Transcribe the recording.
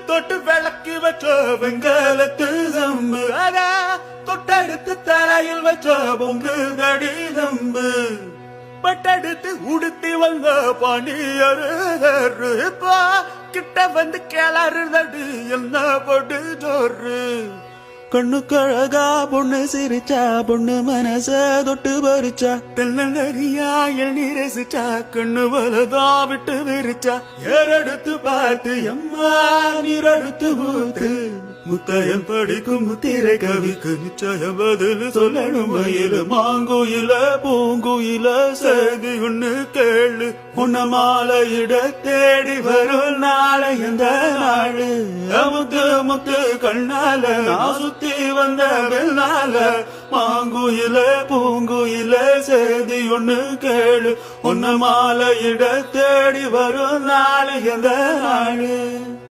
தொட்டு விளக்கி வச்ச வெங்கலத்து சம்பு அதா தொட்டடுத்து தலையில் வச்ச பொங்கு தடி தம்பு பட்டடுத்து உடுத்தி வந்த பணியரு கிட்ட வந்து கிளறுதடி என்ன போட்டு ஜோறு கண்ணு கழகா பொண்ணு சிரிச்சா பொண்ணு மனச தொட்டு பறிச்சா தென்னறியா எண்ணி ரசிச்சா கண்ணு வலதா விட்டு விரிச்சா ஏறெடுத்து பார்த்து எம்மா நீரெடுத்து ஊத்து முத்தையன் படிக்கும் முத்திரை கவிக்கு நிச்சய பதில் சொல்லணும் மயில மாங்குயில பூங்குயில செய்தி ஒண்ணு கேளு உன்ன மாலையிட தேடி வரும் நாளை எந்த நாடு முத்து முத்து கண்ணால நான் சுத்தி வந்த வெள்ளால மாங்குயில பூங்குயில செய்தி ஒண்ணு கேளு உன்ன மாலையிட தேடி வரும் நாளை எந்த நாடு